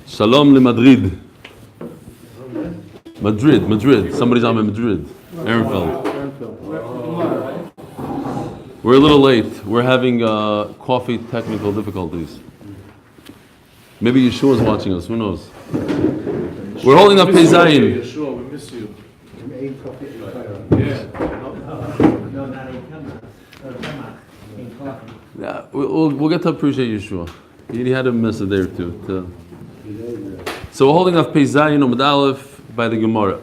Shalom le Madrid. Madrid. Somebody's on in Madrid. Ehrenfeld. We're a little late. We're having coffee technical difficulties. Maybe Yeshua's watching us. Who knows? We're holding up Pezayin. Yeshua, we miss you. Yeah, we'll get to appreciate Yeshua. He had to miss a day or two. So we're holding up Pezayin Omid Aleph by the Gemara.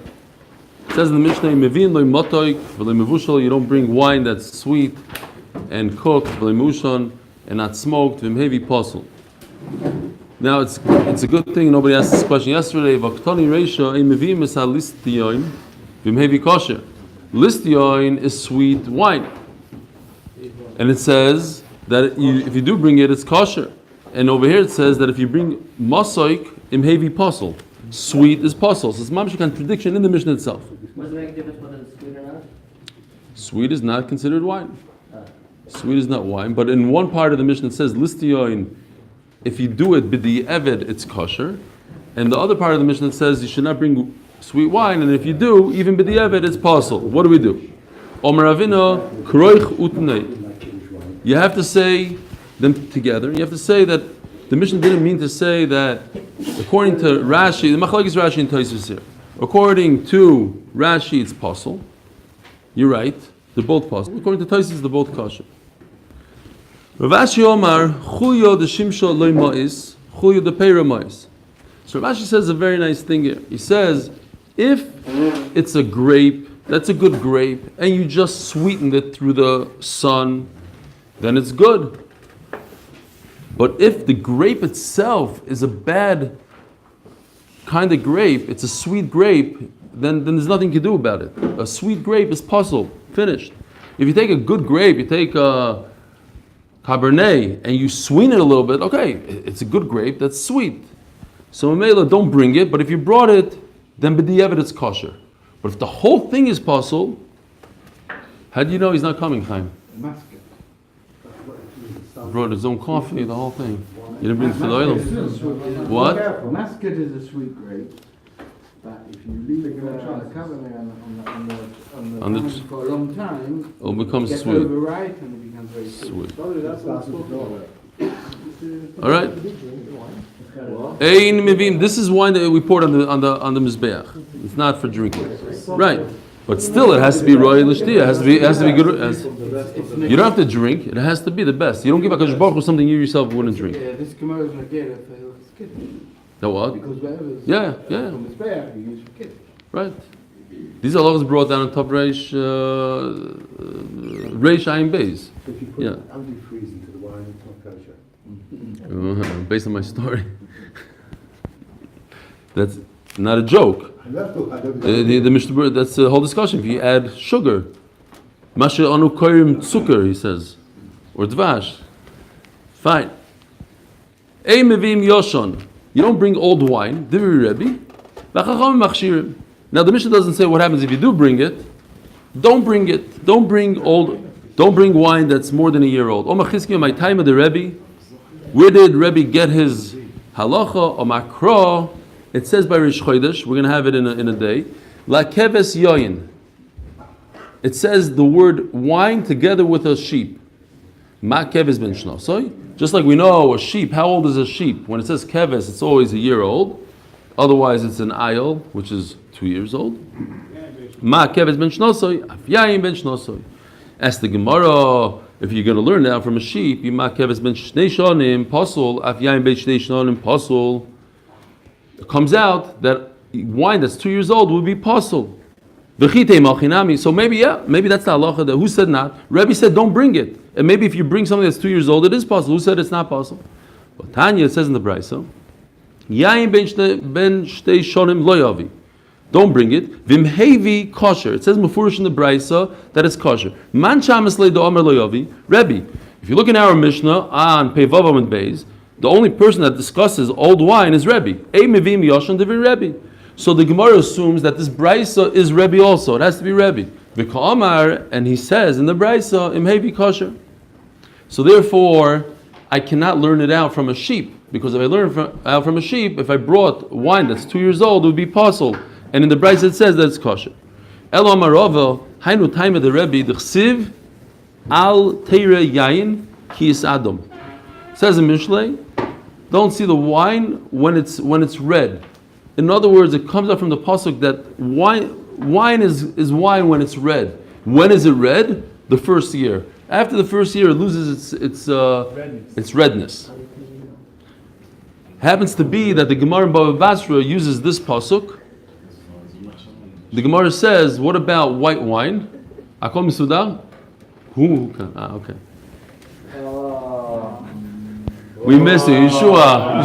It says in the Mishnah, "Mevin loy motoik v'loy mevushal." You don't bring wine that's sweet and cooked, v'loy mushon, and not smoked. V'mhevi posel. Now it's a good thing nobody asked this question yesterday. V'aktani reisha ein mevim esal listiyoin v'mhevi kosher. Listiyoin is sweet wine, and it says that if you do bring it, it's kosher. And over here it says that if you bring masoik imhevi posel, sweet is posel. So it's mamish a contradiction in the Mishnah itself. What does it make a difference whether it's sweet or not? Sweet is not considered wine. Sweet is not wine, but in one part of the Mishnah it says listiyoin. If you do it b'di eved, it's kosher, and the other part of the Mishnah says you should not bring sweet wine, and if you do, even b'di eved, it's posel. What do we do? Omer Avina kroich utnei. You have to say them together. You have to say that the Mishnah didn't mean to say that, according to Rashi, the Machlokes is Rashi and Tosfos here. According to Rashi, it's posel. You're right. They're both posel. According to Tosfos, they're both kosher. Rav Ashi Omar, Chuyo de Shimsho loy ma'is, Chuyo de Peira ma'is. So Rav Ashi says a very nice thing here. He says, if it's a grape, that's a good grape, and you just sweetened it through the sun, then it's good. But if the grape itself is a bad kind of grape, it's a sweet grape, then there's nothing you can do about it. A sweet grape is puzzle, finished. If you take a good grape, you take a Cabernet, and you sweeten it a little bit, okay, it's a good grape, that's sweet. So Mela, don't bring it, but if you brought it, then b'di'evet it's kosher. But if the whole thing is puzzle, how do you know he's not coming, Chaim? Brought his own coffee, the whole thing. You didn't bring it for the oil. What? Muscat is a sweet grape, but if you leave the Cabernet on the vine for a long time, It'll become it gets sweet. overripe and it becomes very Sweet. That's All right. Ein mivim. This is wine that we poured on the mizbeach. It's not for drinking, right? But still, it has to be royal l'shtia. It has to be good. You don't have to drink. It has to be the best. You don't give a Kadosh Baruch Hu something you yourself wouldn't drink. This Gemara is not good for his kid. The what? Because wherever it's Yeah. from his bear, you use for kid. Right. These are laws brought down on top Reish Ayin Beis. If you put antifreeze into the wine, it's not kosher. Based on my story. That's not a joke. The Mishnah, that's the whole discussion. If you add sugar, Masha anu koyrim zucker, he says, or dvash, fine. Ei mevim yoshon. You don't bring old wine. Divri Rebbe. V'chacham machshirim. Now the Mishnah doesn't say what happens if you do bring it. Don't bring it. Don't bring wine that's more than a year old. O machizkiya, my time of the Rebbe. Where did Rebbe get his halacha or makro? It says by Rish Chodesh, we're going to have it in a day. La keves yoyin. It says the word wine together with a sheep. Ma keves ben shnosoi. Just like we know a sheep, how old is a sheep? When it says keves, it's always a year old. Otherwise, it's an ayil, which is 2 years old. Ma keves ben shnosoi, af yayin ben shnosoi. Ask the Gemara, if you're going to learn now from a sheep, ma keves ben shnei shonim pasul, af yayin ben shnei shonim pasul. It comes out that wine that's 2 years old would be pasul. So maybe that's the halacha. Who said not? Rebbe said don't bring it. And maybe if you bring something that's 2 years old, it is possible. Who said it's not possible? But Tanya says in the Brisa, Yain ben shtei shonim lo yavi. Don't bring it. Vimhevi kosher. It says mufurish in the Brisa that it's kosher. Man shamas le do omer lo yavi. Rebbe, if you look in our Mishnah on Peivav and Beis, the only person that discusses old wine is Rebbe. Ei mevim yoshan devin Rebbe. So the Gemara assumes that this Brisa is Rebbe also. It has to be Rebbe. V'ka'amar, and he says in the Brisa, imhevi kosher. So therefore, I cannot learn it out from a sheep. because if I learn out from a sheep, if I brought wine that's 2 years old, it would be possible. And in the Brisa it says that it's kosher. Elo Amarovel, Hainu Taima the Rebbe, the Chsiv, Al Teire Yain, Ki is Adam. Says in Mishlei, don't see the wine when it's red. In other words, it comes up from the pasuk that wine is wine when it's red. When is it red? The first year. After the first year, it loses its redness. Happens to be that the Gemara in Bava Basra uses this pasuk. The Gemara says, "What about white wine?" Akol misudar? Who can? Okay. We missed it. Yeshua.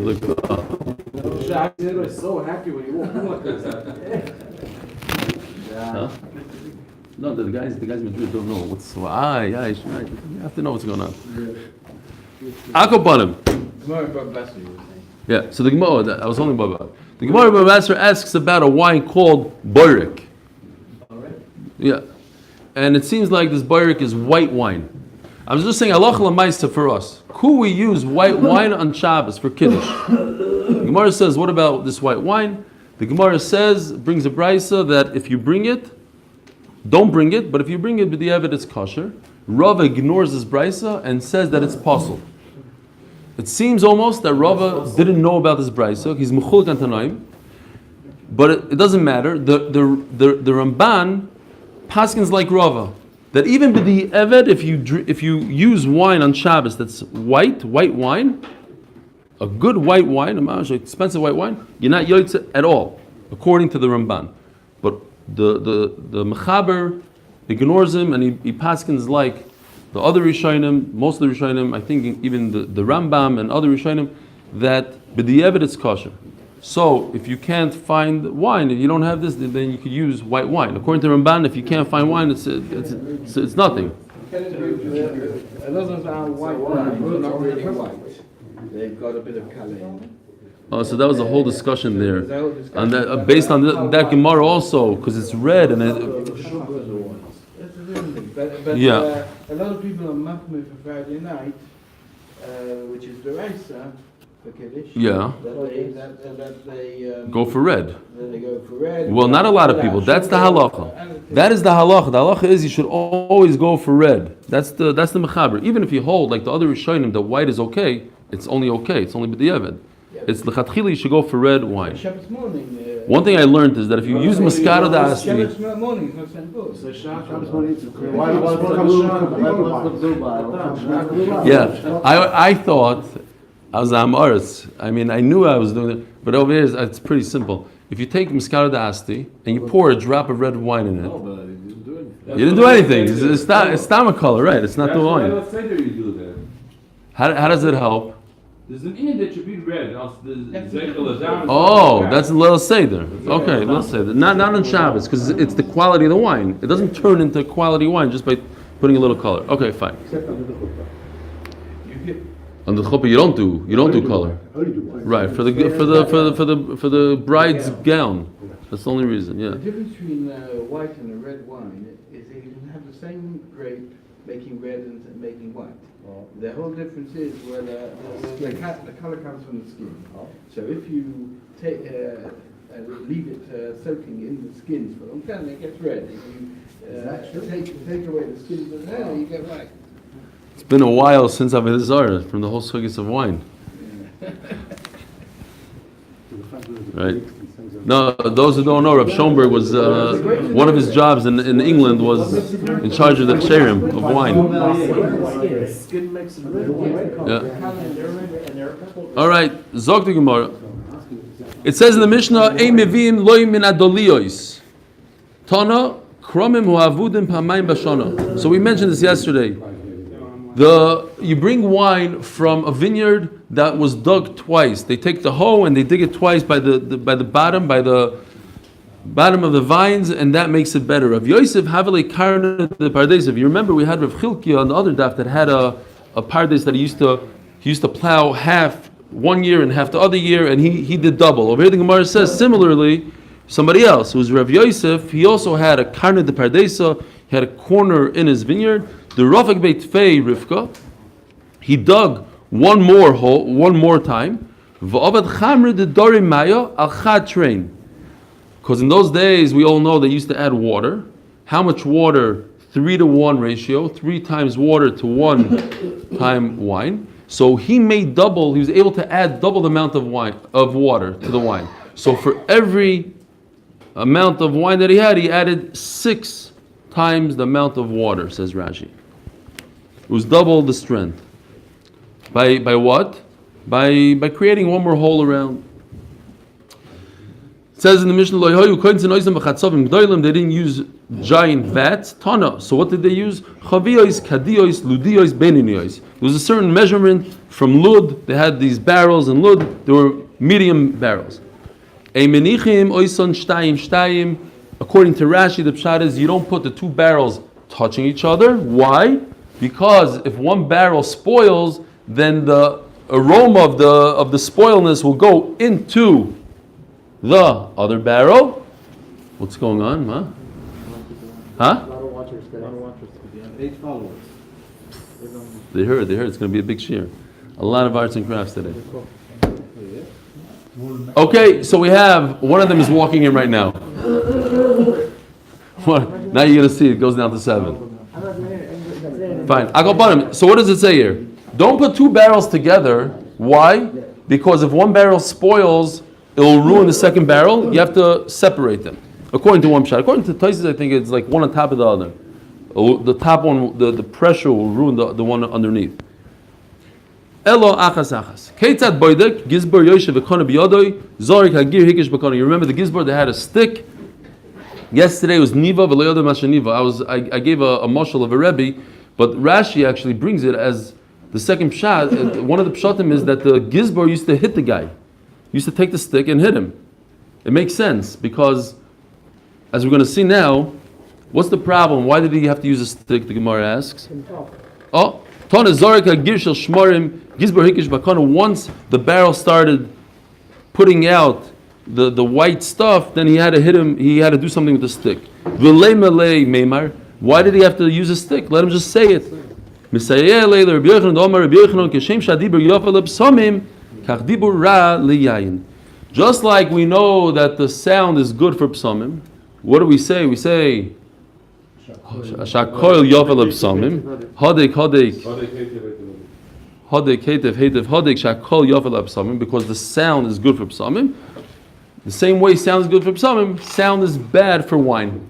Look. They're so happy when you walk in like this. Huh? No, the guys in Madrid don't know what's. Yeah, you have to know what's going on. Akopanim. Yeah. So the Gemara, I was only about. The Gemara Bava Basra asks about a wine called boirik. Yeah, and it seems like this boirik is white wine. I was just saying halacha l'maisa for us. Could we use white wine on Shabbos for Kiddush? The Gemara says, what about this white wine? The Gemara brings a brisa that if you bring it, don't bring it, but if you bring it, b'diavad it's kosher. Rava ignores this brisa and says that it's possible. It seems almost that Rava didn't know about this brisa. He's mechulek an Tanaim, but it doesn't matter. The Ramban paskins like Rava. That even b'di eved, if you use wine on Shabbos that's white wine, a good white wine, expensive white wine, you're not yoytze at all, according to the Ramban. But the Mechaber ignores him, and he paskins like the other Rishonim, most of the Rishonim, I think even the Rambam and other Rishonim, that b'di eved it's kosher. So if you can't find wine, if you don't have this, then you could use white wine. According to Ramban, if you can't find wine, it's nothing. Those are white wine, not really white. They've got a bit of color in them. Oh, so that was a whole discussion there, and that, based on that Gemara also, because it's red and But yeah. A lot of people are machmir for Friday night, which is the Raisa for Kiddush. Yeah. That they Go for red. Then they go for red. Well, not a lot of people. That's the halacha. That is the halacha. The halacha is you should always go for red. That's the mechaber. Even if you hold like the other Rishonim, the white is okay. It's only okay. It's only b'diavad. It's lechatchili. You should go for red wine. Shabbos morning. One thing I learned is that if you use Moscato d'Asti, Shabbos morning is not so good. So Shabbos morning is yeah, I thought I was Amaris. I mean, I knew I was doing it, but over here it's pretty simple. If you take Moscato d'Asti and you pour a drop of red wine in it, you didn't do anything. It's stomach color, right? It's not the wine. Let's say that you do that. How does it help? There's an in that should be red. Oh, that's a little seder. Okay, little seder. Not on Shabbos, because it's the quality of the wine. It doesn't turn into quality wine just by putting a little color. Okay, fine. On the chuppah, you don't do color. Right, for the bride's gown. That's the only reason. Yeah. The difference between white and a red wine is that you can have the same grape making red and making white. The whole difference is where the color comes from the skin. So if you leave it soaking in the skins for a long time, it gets red. If you take away the skins, you get white. It's been a while since I've had Zara from the whole sugyas of wine. Right? No, those who don't know, Rav Schoenberg was one of his jobs in England was in charge of the ksherim of wine. Yeah. All right, Zog the Gemara. It says in the Mishnah, "Ei mevim loy min adoliyos, tana kromim huavudim pamayim bashana." So we mentioned this yesterday. You bring wine from a vineyard that was dug twice. They take the hoe and they dig it twice by the bottom of the vines, and that makes it better. Rav Yosef Havele Karna the Pardesav. You remember we had Rav Chilkiah on the other daf that had a pardes that he used to plow half one year and half the other year, and he did double. Over here the Gemara says similarly, somebody else who was Rav Yosef, he also had a Karna de Pardesa. He had a corner in his vineyard, The Rafik Beit Fei Rivka, he dug one more hole, one more time. V'avad chamre de dorim maya al chad train. Because in those days, we all know they used to add water. How much water? 3-to-1 ratio. 3 times water to 1 time wine. So he made double. He was able to add double the amount of water to the wine. So for every amount of wine that he added 6 times the amount of water, says Rashi. It was double the strength. By what? By creating one more hole around. It says in the Mishnah, they didn't use giant vats. Tana. So what did they use? Chaviyos, kadiyos, ludiyos, beninios. There was a certain measurement from lud. They had these barrels in lud. They were medium barrels. According to Rashi, the pshat is you don't put the 2 barrels touching each other. Why? Because if one barrel spoils, then the aroma of the spoilness will go into the other barrel. What's going on, huh? Huh? Eight followers. They heard. It's going to be a big shear. A lot of arts and crafts today. Okay, so we have, one of them is walking in right now. Now you're going to see it goes down to 7. Fine. Akapanim. So what does it say here? Don't put 2 barrels together. Why? Because if one barrel spoils, it will ruin the second barrel. You have to separate them. According to one pshat. According to Taisus, I think it's like one on top of the other. The top one, the pressure will ruin the one underneath. Elo achas achas. Keitzad boydek gizbar yoshev v'kona b'yodoi zorik hagir hikish b'kona. You remember the gizbar? They had a stick. Yesterday was niva v'leyodah mashaniva. I gave a mashal of a rebbe, but Rashi actually brings it as the second pshat. One of the pshatim is that the gizbar used to hit the guy. Used to take the stick and hit him. It makes sense because, as we're going to see now, what's the problem? Why did he have to use a stick? The Gemara asks. Oh. Once the barrel started putting out the white stuff, then he had to hit him. He had to do something with the stick. Why did he have to use a stick? Let him just say it. Just like we know that the sound is good for psamim, what do we say? We say Shakoil Yovel Psamim, Hadek, Hetev, Hadek, Shakol Yovel Psamim, because the sound is good for psamim. The same way sound is good for psamim, sound is bad for wine.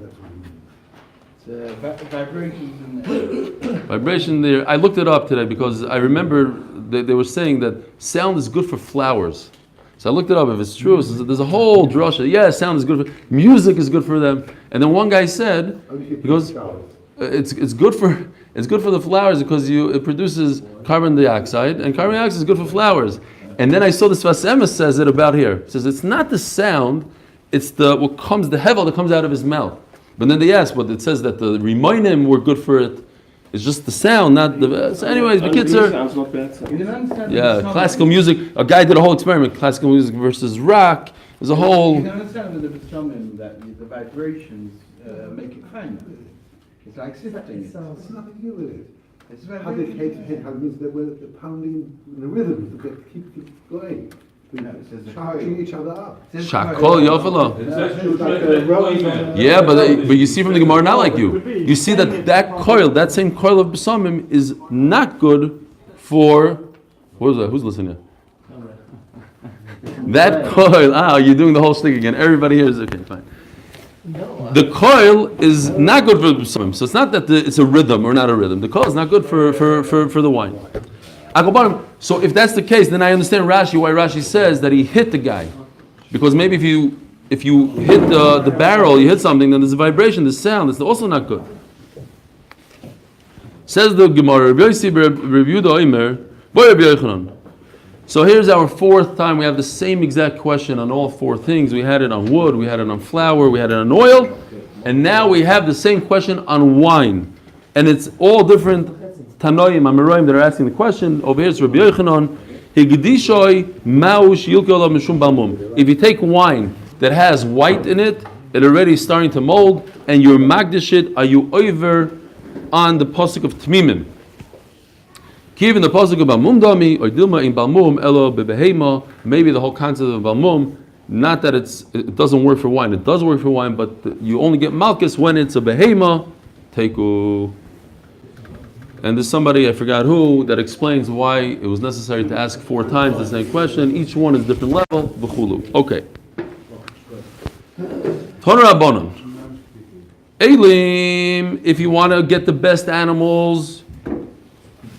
Vibrations in there. Vibration there. I looked it up today because I remember they were saying that sound is good for flowers. So I looked it up. If it's true, there's a whole drasha. Yeah, sound is good for music is good for them. And then one guy said, he goes, it's good for the flowers because it produces carbon dioxide, and carbon dioxide is good for flowers. And then I saw the Sfas Emes says it about here. It says it's not the sound, it's the hevel that comes out of his mouth. But then they asked, but it says that the Rimonim were good for it. It's just the sound, not the. So anyways, the kids are. Yeah, classical music. A guy did a whole experiment: classical music versus rock. There's a whole. You can understand with the psalm that the vibrations make it finer. It's like sifting. It's nothing to do with it. It's How they hate how means they were pounding the rhythm to keep going. Charging each other up. Shakol Yofela. Yeah, but you see from the Gemara not like you. You see that coil, that same coil of besamim, is not good for. What is that? Who's listening? That coil. You're doing the whole stick again. Everybody here is okay. Fine. The coil is not good for besamim. So it's not that it's a rhythm or not a rhythm. The coil is not good for the wine. So if that's the case, then I understand Rashi, why Rashi says that he hit the guy. Because maybe if you hit the barrel, you hit something, then there's a vibration, there's sound, it's also not good. Says the Gemara, so here's our fourth time we have the same exact question on all 4 things. We had it on wood, we had it on flour, we had it on oil, and now we have the same question on wine. And it's all different Tanoim, Amoraim that are asking the question. Over here it's Rabbi Yochanan. If you take wine that has white in it, it already is starting to mold, and you're magdish it, are you over on the pasuk of Tmimim. Even the pasuk of Balmum Dami or Dilma in Balmum Elo Bebehema. Maybe the whole concept of Balmum, not that it doesn't work for wine. It does work for wine, but you only get Malchus when it's a Behema. Teiku. And there's somebody, I forgot who, that explains why it was necessary to ask 4 times the same question. Each one is different level. B'chulu. Okay. Toner Rabbanon. Elim, if you want to get the best animals,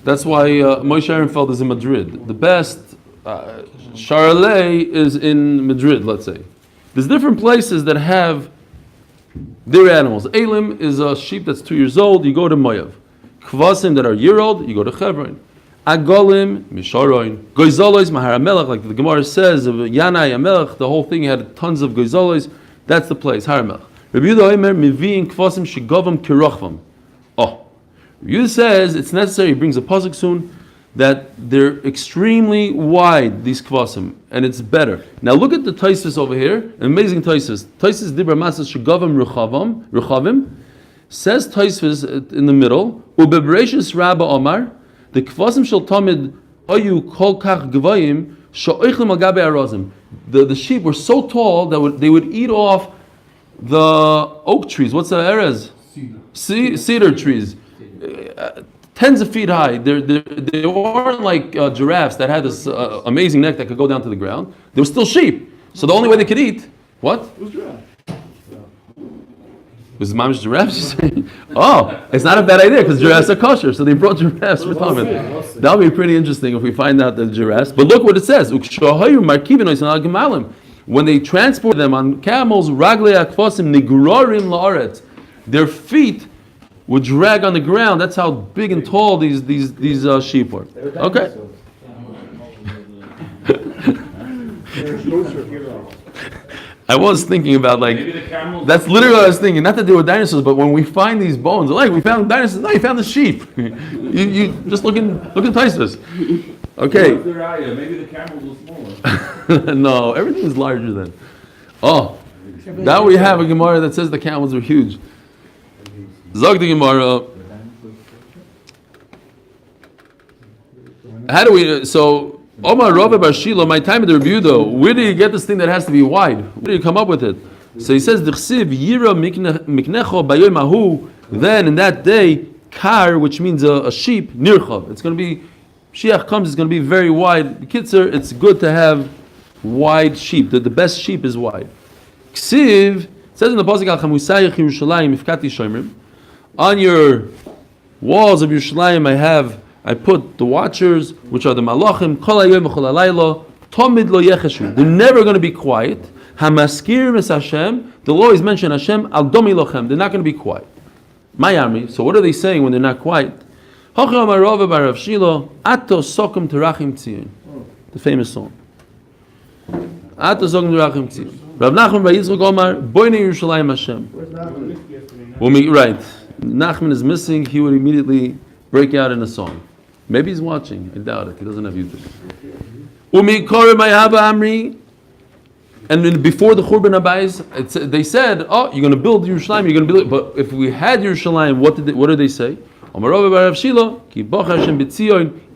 that's why Moshe Ehrenfeld is in Madrid. The best Charolais is in Madrid, let's say. There's different places that have their animals. Elim is a sheep that's 2 years old, you go to Moav. Kvasim that are year old, you go to Chevron. Agolim, Misharoin. Goizolos, Mahar HaMelech, like the Gemara says, of Yanai HaMelech, the whole thing had tons of Goizolos. That's the place, Har HaMelech. Rabbi Yehuda Omer, Miviin Kvasim Shigovam Kirochvam. Oh. Rabbi Yehuda says it's necessary, he brings a pasuk soon, that they're extremely wide, these kvasim, and it's better. Now look at the Taisus over here, amazing Taisus. Taisus Dibra Masas Shigovam Ruchavim. Says Taisus in the middle, Ubebereshis Rabba Omar, the kvasim shel tamid ayu kol kach gvayim sha'oichem al gabe arazim. The sheep were so tall that they would eat off the oak trees. What's the erez? Cedar trees. Tens of feet high. They weren't like giraffes that had this amazing neck that could go down to the ground. They were still sheep. So the only way they could eat, what? It was giraffe. Was mamish giraffes? Oh, it's not a bad idea because giraffes are kosher, so they brought giraffes for Talmud. That would be pretty interesting if we find out the giraffes. But look what it says: when they transport them on camels, their feet would drag on the ground. That's how big and tall these sheep were. Okay. I was thinking about that's literally what I was thinking. Not that they were dinosaurs, but when we find these bones, we found dinosaurs. No, you found the sheep. you just look at Taisus. Okay. Maybe the camels were smaller. No, everything is larger than. Oh, now we have a Gemara that says the camels are huge. Zog the Gemara. How do we? So. Omar Rava Bar Shilo, my time at the review though, where do you get this thing that has to be wide? Where do you come up with it? So he says, D'chsiv Yira Miknecho Bayoim Ahu. Then in that day, Kar, which means a sheep, Nirchav. It's going to be, Shiach comes, it's going to be very wide. Kitzer, it's good to have wide sheep. The best sheep is wide. Ksiv, it says in the Pasuk Al Chamusayich Yerushalayim Ifkati Shomrim. On your walls of Yerushalayim I put the watchers, which are the malachim, kol hayom v'chol halayla, tomid lo yecheshu. They're never going to be quiet. Hamaskir es Hashem. They'll always mention Hashem. Al domi lochem. They're not going to be quiet. Mayami. So what are they saying when they're not quiet? Hacham Arava bar Rav Shilo, Ato sokum terachim tzion. The famous song. Ato sokum terachim tzion. Rav Nachman bar Yitzchak Omar, boinei Yerushalayim Hashem. Right. Nachman is missing. He would immediately break out in a song. Maybe he's watching. I doubt it. He doesn't have YouTube. And then before the Churban Abayis, they said, "Oh, you're going to build Yerushalayim. You're going to build it." But if we had Yerushalayim, what did they say?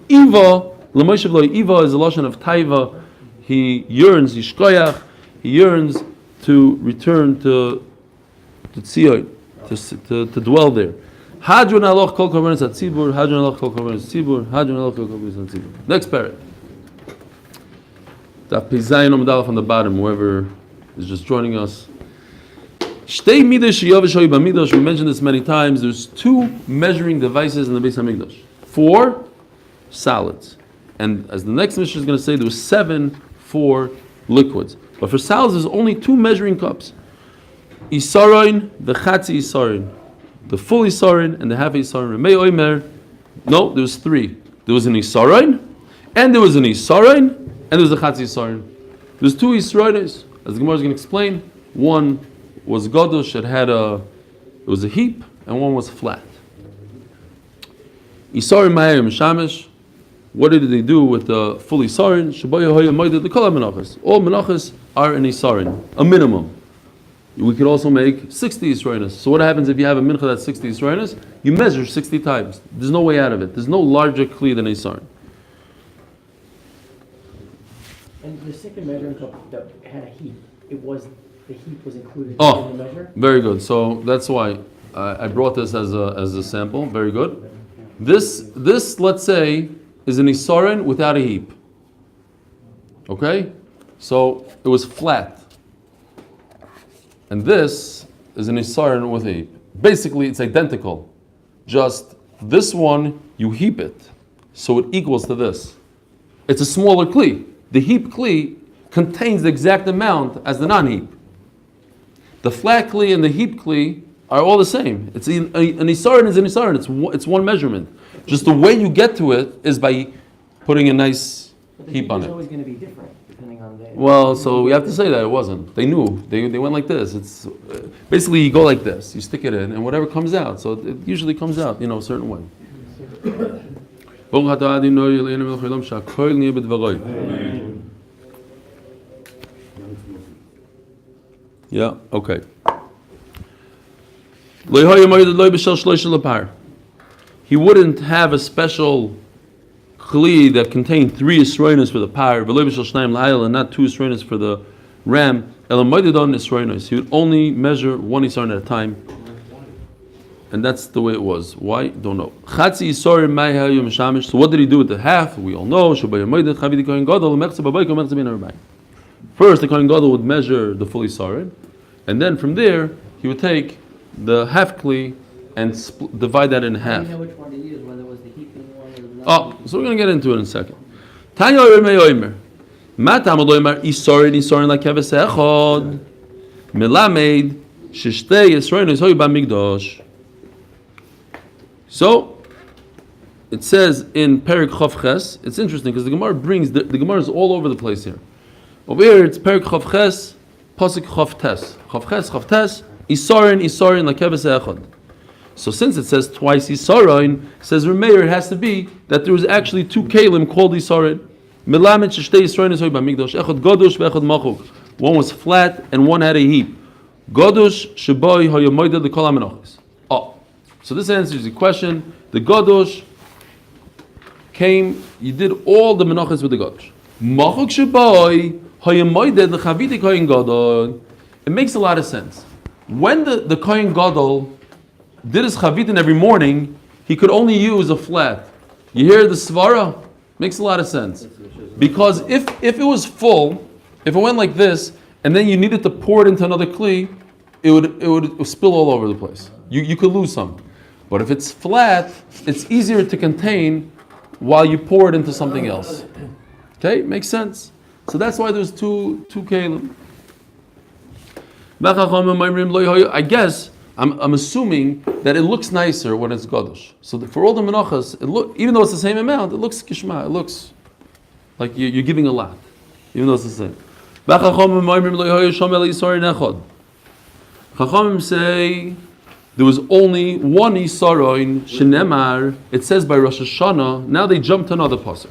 Iva Iva is a lashon of taiva. He yearns, Yishkoyach. He yearns to return to Tzion, to dwell there. Hadron aloch kol korbanos hatzibur. Hadron aloch kol korbanos hatzibur. Hadron aloch kol korbanos hatzibur. Next parak. Daf Pizayin Omdal from the bottom. Whoever is just joining us. Shtei midash yovishoy b'midash. We mentioned this many times. There's 2 measuring devices in the Beis Hamikdash. 4 salads, and as the next mission is going to say, there was 7 for liquids. But for salads, there's only 2 measuring cups. Isaroin, the chatzi isaroin. The full Isarin and the half Isarin. Remei Oimer. No, there was 3. There was an Isarin, and there was an Isarin, and there was a Chatzi Isarin. There's 2 Isaroines, as the Gemara is going to explain. One was Godosh, it was a heap, and one was flat. Isarin Ma'ayim Shamish. What did they do with the full Isarin? Shaboya Hoya Moida the Kol Menachos. All Menachos are an Isarin, a minimum. We could also make 60 Yisroinus. So what happens if you have a mincha that's 60 Yisroinus? You measure 60 times. There's no way out of it. There's no larger kli than a Yisrain. And the second measuring cup that had a heap, the heap was included in Oh, the measure? very good. So that's why I brought this as a sample. Very good. This let's say is an Isarin without a heap. Okay? So it was flat. And this is an Isarin with a heap. Basically, it's identical. Just this one, you heap it. So it equals to this. It's a smaller kli. The heap kli contains the exact amount as the non-heap. The flat kli and the heap kli are all the same. It's an Isarin is an Isarin. It's one measurement. Just the way you get to it is by putting a nice heap on it. It's always going to be different depending on the... Well, so we have to say that it wasn't. They knew. They went like this. It's basically you go like this. You stick it in, and whatever comes out. So it usually comes out, a certain way. Yeah. Okay. He wouldn't have a special kli that contained 3 Yisroinus for the par, and not 2 Yisroinus for the ram. He would only measure 1 Yisroin at a time. And that's the way it was. Why? Don't know. So what did he do with the half? We all know. First, the Kohen Gadol would measure the full Yisroin, and then from there, he would take the half kli and divide that in half. You know which one to use, whether it was the heaping one or the non-heaping. Oh, so we're going to get into it in a second. Tanya Omer Matam Omer Isarin Lakeves Echod Melamed Shishtei Yisroin Yisoy Bamigdosh. So it says in Perik Chof Ches. It's interesting because the Gemara brings the Gemara is all over the place here. Over here it's Perik Chof Ches, Pasuk Chof Tes, Chof Tes, Isarin Lakeves Echod. So since it says twice Isarin, says Remeir, it has to be that there was actually 2 kalim called Isarin. Melamed Shishtei Yisroin Yisoy Bamigdosh Echod Godush ve'Echod Machuk. One was flat and one had a heap. Godush Sheboy Hayamoided L'Kol HaMenachos. Oh, so this answers the question. The Godush came, you did all the Menachos with the Godush. Machuk Sheboy Hayamoided L'Chavidik Kohen Gadol. It makes a lot of sense. When the Kohen Gadol did his chavitin every morning, he could only use a flat. You hear the svara? Makes a lot of sense. Because if it was full, if it went like this, and then you needed to pour it into another kli, it would spill all over the place. You could lose some. But if it's flat, it's easier to contain while you pour it into something else. Okay, makes sense. So that's why there's two kalim. I guess I'm assuming that it looks nicer when it's Godush. So for all the Menachos, even though it's the same amount, it looks kishma. It looks like you're giving a lot, even though it's the same. Chachamim say there was only 1 Isaroin shenemar. It says by Rosh Hashanah. Now they jump to another pasuk.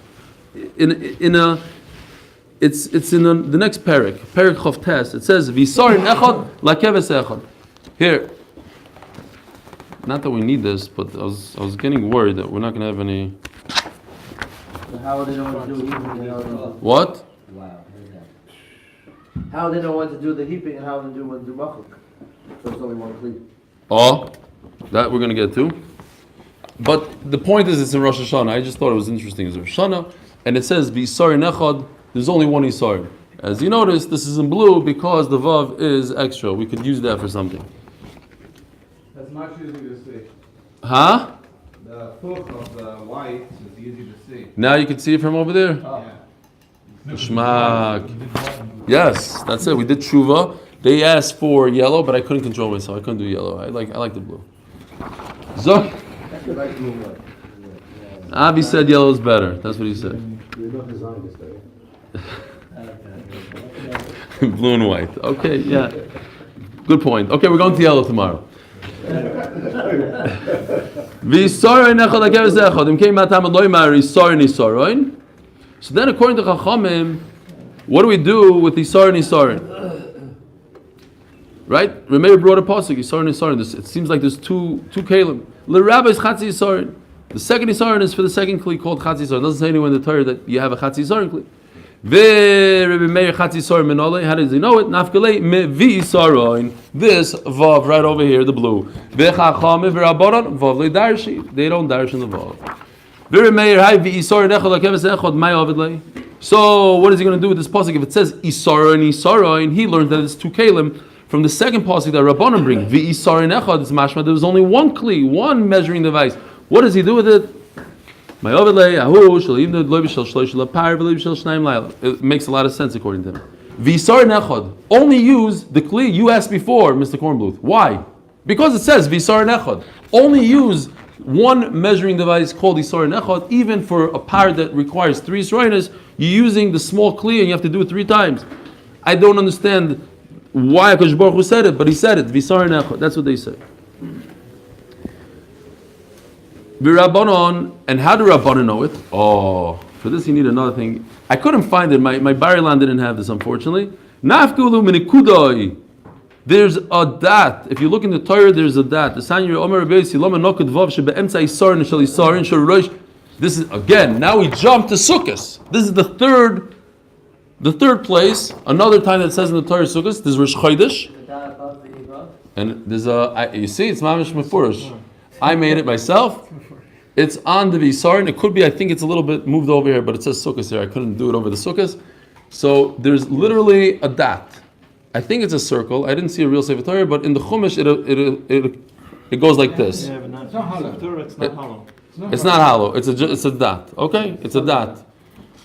It's in the next parak Chof Tes. It says V'Isarin Echad Lakeves Echad. Here. Not that we need this, but I was getting worried that we're not going to have any. So how would they know what to do heaping? What? Wow. How they know what to do the heaping and how to do what to do machuk? So it's only one kli. Oh, that we're going to get to. But the point is, it's in Rosh Hashanah. I just thought it was interesting. It's Rosh Hashanah, and it says V'Isarin Echad. There's only 1 Isarin. As you notice, this is in blue because the vav is extra. We could use that for something. That's much easier to see. Huh? The foot of the white is easy to see. Now you can see it from over there? Yeah. Shmak. Yes, that's it. We did tshuva. They asked for yellow, but I couldn't control myself. I couldn't do yellow. I like the blue. Zo. Avi said yellow is better. That's what he said. You're not designed this way. Blue and white. Okay, yeah. Good point. Okay, we're going to yellow tomorrow. So then, according to Chachamim, what do we do with Isarin? Right? Remeir brought a pasuk, Yisarin, Yisarin. It seems like there's two kalim. L'Rabbi is Chatzi Yisarin. The second Yisarin is for the second kli called Chatzi Yisarin. It doesn't say anywhere in the Torah that you have a Chatzi Yisarin kli. Ve Meir Chatzi Yisarin Minole. How does he know it? Nafkalei me vi Yisarin. This vav right over here, the blue. Ve Chacham ve Rabbanon vav le darshi. They don't darsh in the vav. Ve Meir hay vi Yisarin echad lakeves echad may avid lei. So what is he going to do with this pasuk? If it says Yisarin, Yisarin, he learned that it's two kalim. From the second pasuk that Rabbanon bring, V'isarin echad, it's mashma. There was only one kli, one measuring device. What does he do with it? It makes a lot of sense according to him. V'isarin echad. Only use the kli you asked before, Mr. Kornbluth. Why? Because it says V'isarin echad. Only use one measuring device called Isarin echad. Even for a par that requires 3 Isarinas, you're using the small kli and you have to do it 3 times. I don't understand why HaKadosh Baruch Hu said it, but he said it. V'sarin echad. That's what they say. V'Rabbanon, and how do Rabbanon know it? Oh, for this you need another thing. I couldn't find it. My Barilan didn't have this, unfortunately. Nafkulu minikudoi. There's a dat. If you look in the Torah, there's a dat. The Sanya Omer Rabbi Silama Nokad Vav Shebe'emtza Isarin Shal Isarin Shal Rosh. This is again. Now we jump to Sukkos. This is the third place. Another time that says in the Torah Sukkos, there's Rosh Chodesh, and there's you see, it's Mamish Mefurish. I made it myself. It's on the Visarin. It could be, I think it's a little bit moved over here, but it says Sukkos here. I couldn't do it over the Sukkos. So there's literally a dat. I think it's a circle. I didn't see a real Sefer Torah, but in the Chumash it goes like this. Yeah, but not, it's not hollow. It's not hollow. It's not hollow. It's a dat. Okay, it's a dat.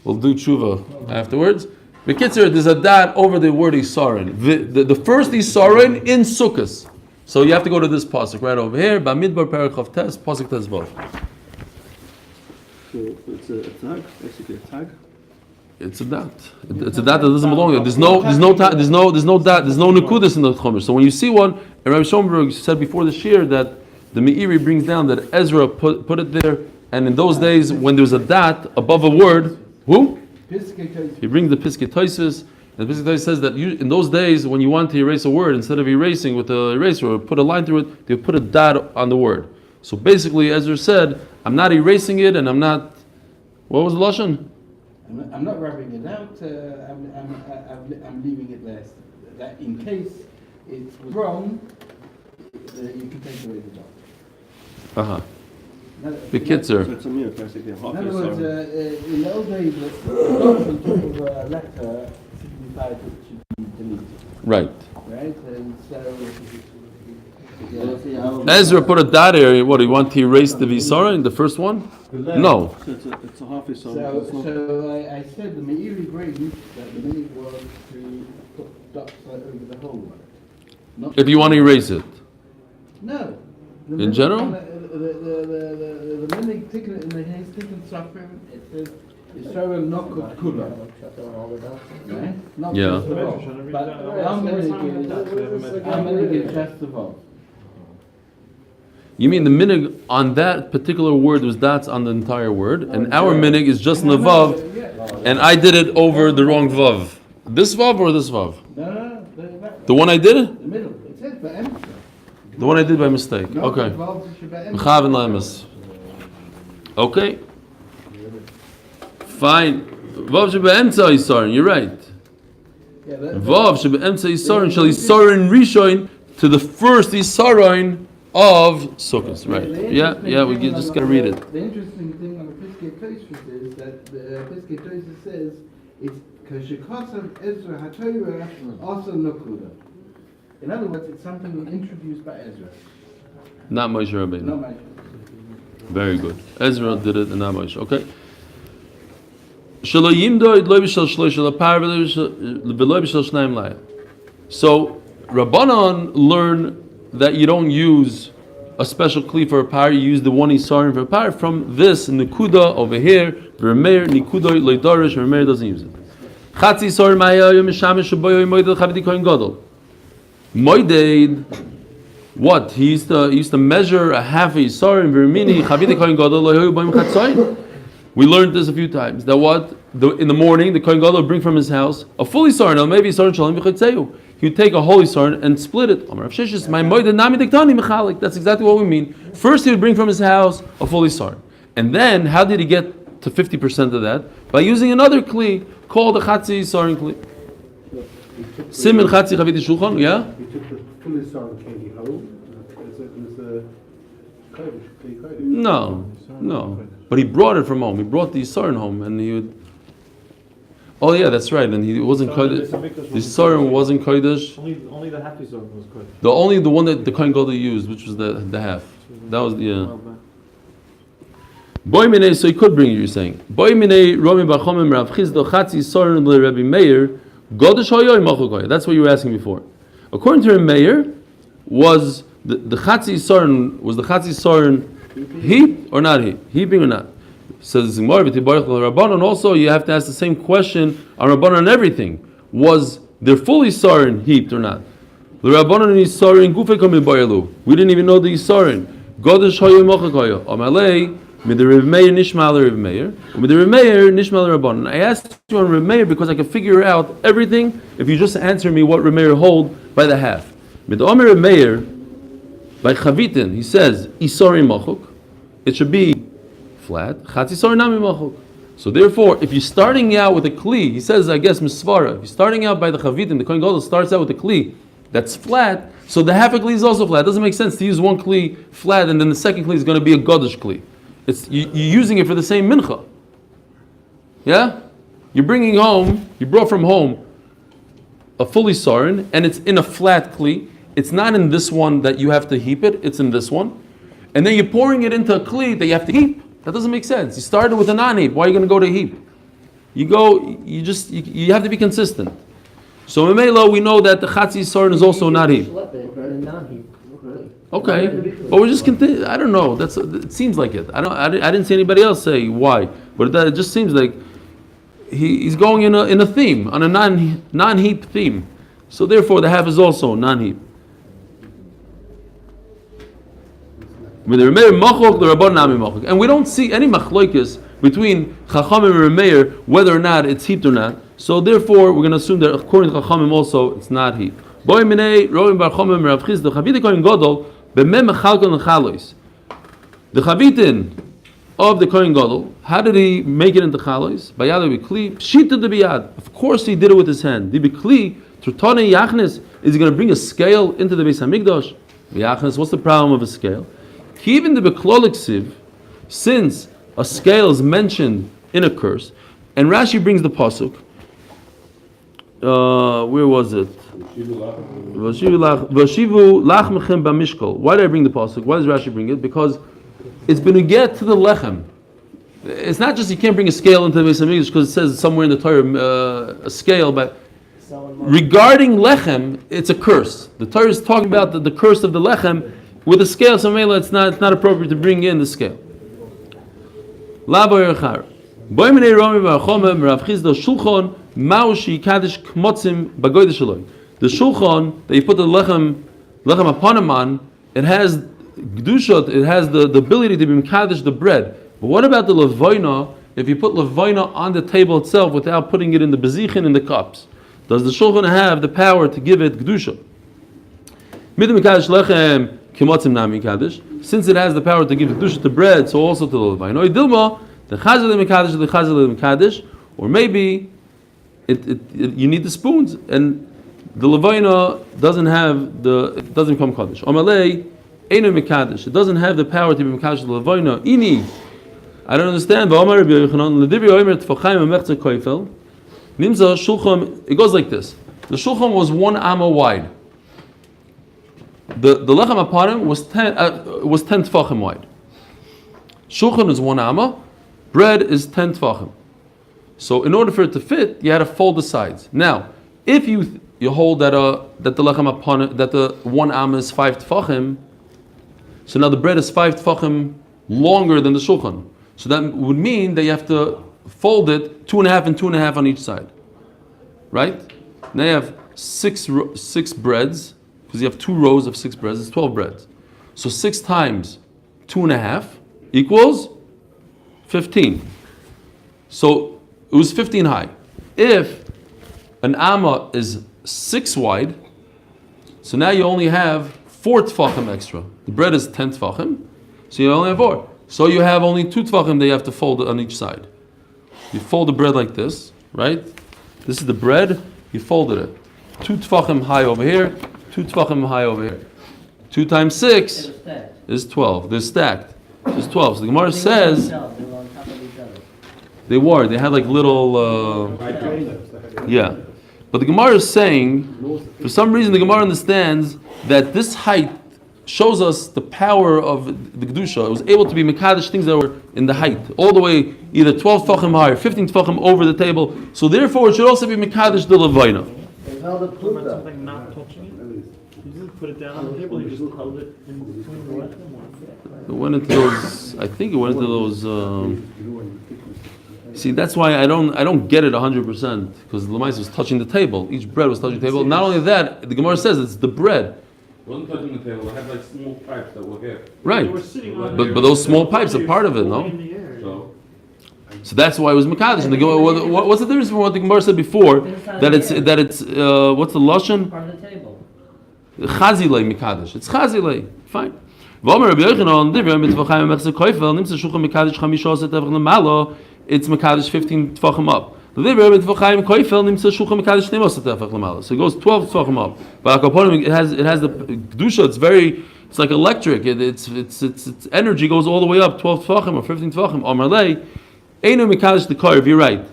We'll do tshuva afterwards. B'kitzur, there's a dat over the word Isarin. The first Isarin in Sukkos. So you have to go to this pasuk right over here. Bamidbar Parachav Tes pasuk Tes Vav. So it's a tag, basically a tag. It's a dat. It's a dat that doesn't belong there. There's no dat. There's no nekudas in the chumash. So when you see one, and Rabbi Schoenberg said before the shir that the Meiri brings down that Ezra put it there, and in those days when there was a dat above a word, who? He brings the Piskei Tosfos, and the Piskei Tosfos says that in those days when you want to erase a word, instead of erasing with an eraser or put a line through it, they would put a dat on the word. So basically, Ezra said, I'm not erasing it, and I'm not. What was the lashon? I'm not rubbing it out. I'm leaving it there. That in case it's wrong, you can take away the dot. The kitzur. So it's a mere basically half In other words, Isarin. in the old days, the dots on top of a letter signified it should be deleted. Right. Right? And so. Ezra put a dot area. What, do you want to erase the Visara in the first one? No. So it's a half Isarin. So I said the Meiri brings that the meaning was to put dots over the whole word. Not If you want to erase it. No. In general? The meaning taken in the hands taken suffering, it says Yisrael Nokot Kula. Right? Not Yeah. just the Vav. But our meaning is just the Vav. You mean the minig on that particular word was dots on the entire word, and our minig is just in the vav, and I did it over the wrong vav. This vav or this vav? No, The one I did? the middle. It says the empty. The one I did by mistake. Okay. Mechav and lemes. Okay. Fine. Vav shebe'emtza Yisarin. You're right. Vav shebe'emtza Yisarin shall Yisarin Rishon to the first Yisarin of Sukkot. Right. Yeah. We just gotta read it. The interesting thing on the Piskei Tosfos is that the Piskei Tosfos says it's Kashikasav Ezra HaTorah also Nokuda. In other words, it's something introduced by Ezra. Not Moshe Rabbeinu. Not Moshe. Very good. Ezra did it and not Moshe. Okay. So Rabbanon learn that you don't use a special kli for a par, you use the one Isarin for a par. From this Nekuda over here, Remeir Nekuda Leidarish, Remeir doesn't use it. Chatzi Isarin Ma'ayayim Mishamish Shaboyim Moedel Chavidi Kohen Gadol. Moeded, what? He used to measure a half a Isarin, Vermini Chavidi Kohen Gadol Lohoyu Boim Chatzayin. We learned this a few times. That what? In the morning, the Kohen Gadol will bring from his house a full Isarin, or maybe Isarin Shalom V'Chatzeyu. he would take a holy saran and split it. That's exactly what we mean. First, he would bring from his house a fully saran. And then, how did he get to 50% of that? By using another kli called a chatzi saran kli. Simin chatzi chaviti shulchan, yeah? He took the fully saran keli home, and it was a kodesh, kli kodesh. No. But he brought it from home. He brought the saran home, and he would. Oh yeah, that's right. And he wasn't kodesh. The saran wasn't kodesh. Only the happy zone was good. The one that the Kohen Gadol used, which was the half. That was the. Boy minei, so he could bring it. You're saying. Boy minei Romi Bachomim Rav Chizdo Chatzi Saran le Rabbi Meir Godesh Hoyoy Machokoy. That's what you were asking before. According to Rabbi Meir, was the Chatzi Saran heap or not heap? Heaping or not? Says Rabbanon. Also, you have to ask the same question on Rabbanon on everything. Was their fully sarin heaped or not? The Rabbanon is sarin gufei kamei boyalu. We didn't even know the sarin. Godesh hoyu mochakoyo. Amalei mid the Rav Meir nishmal Rav Meir. With the Rav Meir nishmal Rabbanon. I asked you on Rav Meir because I could figure out everything if you just answer me what Rav Meir hold by the half. With the Omer Rav Meir by Chavitin, he says isarin mochuk. It should be flat. So therefore, if you're starting out with a kli, he says, I guess misvara. If you're starting out by the chavitim, the Kohen Gadol starts out with a kli that's flat. So the half a kli is also flat. It doesn't make sense to use one kli flat and then the second kli is going to be a godish kli. You're using it for the same mincha. Yeah, you brought from home a fully sarin, and it's in a flat kli. It's not in this one that you have to heap it. It's in this one, and then you're pouring it into a kli that you have to heap. That doesn't make sense. You started with a non-heap. Why are you going to go to heap? You have to be consistent. So in Melo, we know that the chatzi saran is also not heap. Okay, but we're just continue. I don't know. It seems like it. I didn't see anybody else say why, but it just seems like he's going in a theme, on a non-heap theme. So therefore, the half is also non-heap. And we don't see any machlokes between Chachamim and Rameir whether or not it's heaped or not. So therefore, we're going to assume that according to Chachamim also it's not heaped. The Chavitin of the Kohen Gadol, how did he make it into chalois? Of course, he did it with his hand. Is he going to bring a scale into the Beis Hamikdash? What's the problem of a scale? Even the bekloliksiv, since a scale is mentioned in a curse, and Rashi brings the pasuk. Where was it? Why did I bring the pasuk? Why does Rashi bring it? Because it's been to get to the lechem. It's not just you can't bring a scale into the Beis Hamikdash because it says somewhere in the Torah a scale, but regarding lechem, it's a curse. The Torah is talking about the curse of the lechem. With a scale, so it's not appropriate to bring in the scale. The shulchan that you put the lechem upon him on, it has gdushot, it has the ability to be mekadesh the bread. But what about the levaina? If you put levaina on the table itself without putting it in the bezichin in the cups, does the shulchan have the power to give it gdusha? Since it has the power to give kedusha to bread, so also to the levaino. Or maybe you need the spoons, and the levaino it doesn't become kaddish. It doesn't have the power to be mekadesh the levaino. I don't understand. It goes like this. The shulchan was 1 amma wide. The lechem upon him was 10 tefachim wide. Shulchan is 1 amma, bread is 10 tefachim. So in order for it to fit, you had to fold the sides. Now, if you hold that the lechem upon it, that the 1 amma is 5 tefachim, so now the bread is 5 tefachim longer than the shulchan. So that would mean that you have to fold it 2.5 and 2.5 on each side, right? Now you have six breads. Because you have 2 rows of 6 breads, it's 12 breads. So 6 times 2.5 equals 15. So it was 15 high. If an amma is 6 wide, So now you only have 4 tfachim extra. The bread is 10 tfachim, so you only have 4. So you have only 2 tfachim that you have to fold on each side. You fold the bread like this, right? This is the bread, you folded it. 2 tfachim high over here, 2 tfachim high over here. 2 times 6 is 12. They're stacked. There's 12. So the Gemara says they had like little yeah. But the Gemara is saying, for some reason the Gemara understands that this height shows us the power of the Kedusha. It was able to be Mekadesh things that were in the height, all the way either 12 tfachim higher, 15 tfachim over the table. So therefore it should also be Mekadesh the Levina. Something not touching it. You didn't put it down on the table, you just held it in between the legs. It went into those, I think it went into those, see, that's why I don't get it 100%, because the Lemais was touching the table. Each bread was touching the table. Not only that, the Gemara says it's the bread. It wasn't touching the table, it had like small pipes that were here. Right. They were sitting on But those small pipes are part of it, no? in the air. So that's why it was Mekadesh. And the Gemara, what's the difference from what the Gemara said before? That it's what's the Lashon? Part of the table. Chazilei Mekadesh. It's Chazilei. Fine. It's Mekadesh 15 tfachim up. So it goes 12 tfachim up. But it has the Kedusha, it's like electric. Its energy goes all the way up, 12 tfachim or 15 tfachim. Amarlei, Einu Mekadesh the Korev, you're right.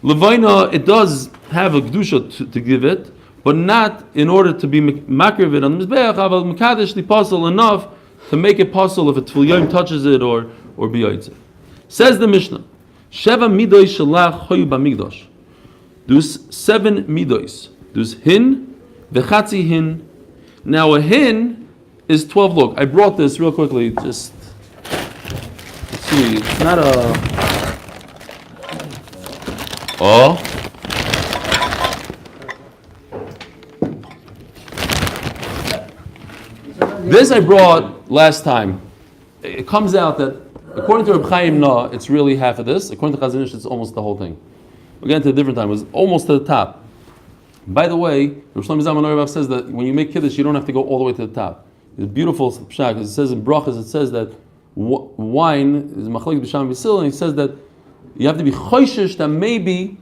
Levina, it does have a Kedusha to give it, but not in order to be makriv it on the Mizbeach, but Mekadesh the puzzle enough to make it puzzle if a Tfil Yom touches it or biyotze. Says the Mishnah, Sheva midois shalach hoyu b'migdosh. There's 7 midois. There's hin, v'chatzi hin. Now a hin is 12. Look, I brought this real quickly. Just let's see. It's not a. Oh. This I brought last time. It comes out that according to Reb Chaim Na, it's really half of this. According to Chazon Ish, it's almost the whole thing. We'll get into a different time. It was almost to the top. By the way, Reb Shlomo Zalman Auerbach says that when you make Kiddush, you don't have to go all the way to the top. It's a beautiful pshat. It says in Brachas, it says that wine is machlokes b'sham v'sil, and he says that you have to be choishish that maybe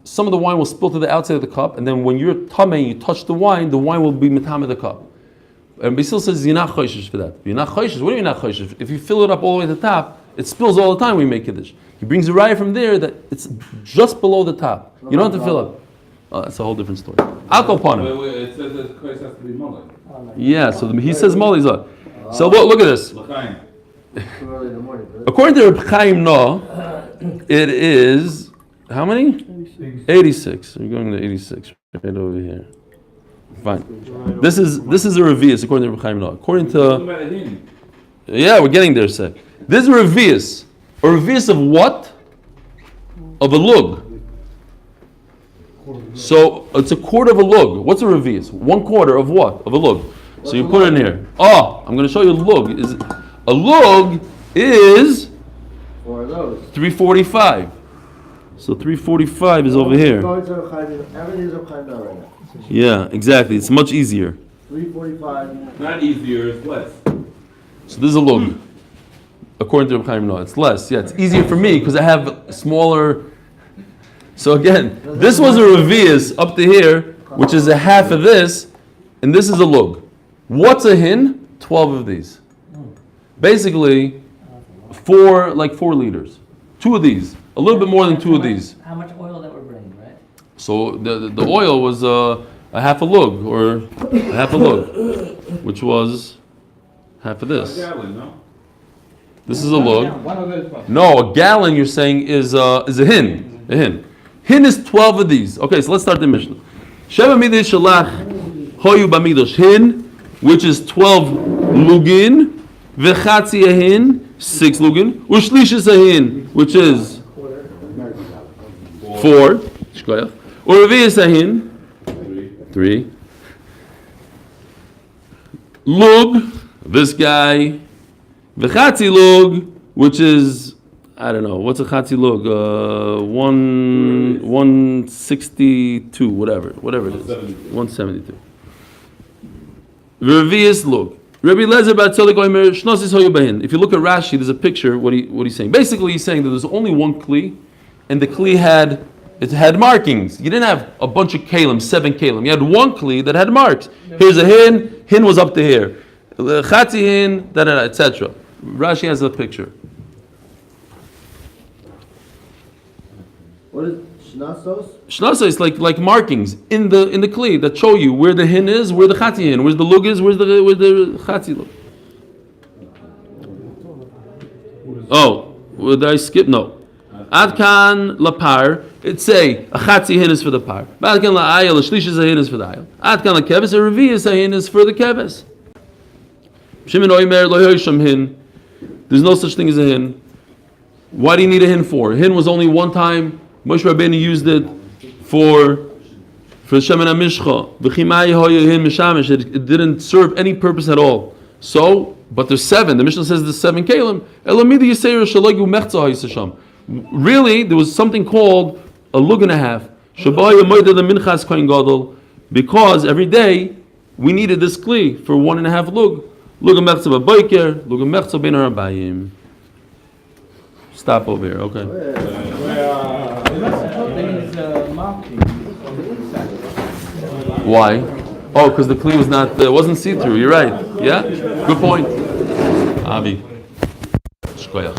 some of the wine will spill to the outside of the cup, and then when you're tamei, you touch the wine will be metam of the cup. And Basil says you're not choishish for that. You're not choishish. What do you mean not choishish? If you fill it up all the way to the top, it spills all the time when you make Kiddush. He brings a raya from there that it's just below the top. You don't have to fill up. Oh, that's a whole different story. I'll go upon him. Wait, it says that the kois has to be mullah. Yeah, so he says Molly's up. So look at this. L'chaim. Too early in the morning, right? According to Reb Chaim Na, it is how many? 86. We're going to 86 right over here. Fine. This is a revius according to Reb Chaim Na. According to we're getting there. Sec. This is a revius. A revius of what? Of a lug. So it's a quarter of a lug. What's a revius? 1/4 of what? Of a lug. So you put it in here. Oh, I'm going to show you a lug. A lug is 4 of those. 345. So 345 is over here. Everything's up right now. Yeah, exactly. It's much easier. 345. Not easier, it's less. So this is a lug. According to Reb Chaim Na, it's less. Yeah, it's easier for me because I have smaller. So again, this was a revius up to here, which is a half of this, and this is a lug. What's a hin? 12 of these. Basically, 4 liters. 2 of these. A little bit more than 2 of these. How much oil that we're bringing, right? So the oil was a half a lug, or a half a lug, which was half of this. A gallon, no? This is a lug. One of those ones. No, a gallon you're saying is a hin. A hin. Hin is 12 of these. Okay, so let's start the Mishnah. Sheva midei shalach hoyu b'migdosh hin, which is 12 lugin, v'chatzi a hin, 6 lugin, u'shlishis a hin, which is 4, u'revius a hin, 3. Lug, this guy, v'chatzi lug, which is, I don't know, what's a chatzi lug? 162, whatever it is. 172. Revius look. Rabbi Lezer Batzelik Omer Shnosis Hoyu Behin. If you look at Rashi, there's a picture. What he's saying? Basically, he's saying that there's only one kli, and the kli had markings. You didn't have a bunch of kalim, 7 kalim. You had one kli that had marks. Here's a hin. Hin was up to here. Chatzi hin, etc. Rashi has a picture. What is shnasos? Shnasa is like markings in the kli that show you where the hin is, where the chatzi hin, where the lug is, where the chatzi lug. Oh, did I skip? No. Adkan lapar. It say a chatzi hin is for the par. Adkan la'ayel, a shlish is a hin is for the ayel. Adkan la'keves, a revi is a hin is for the keves. Shimon oimer lo yosham hin. There's no such thing as a hin. Why do you need a hin for? Hin was only one time. Moshe Rabbeinu used it for Shemen HaMishcha. V'chimai hoya hin mishamish. It didn't serve any purpose at all. So, but there's 7. The Mishnah says there's 7 kalim. Elamidi yisayir shalogu mechza ha'yisasham. Really, there was something called a lug and a half. Shabai yamoyda the minchas kohen gadol. Because every day we needed this kli for 1.5 lug. Lug mechza b'boiker, lug mechza ben harabayim. Stop over here, okay. Why? Oh, because the kli was not, wasn't see-through. You're right. Yeah, good point. Avi. Shkoyach.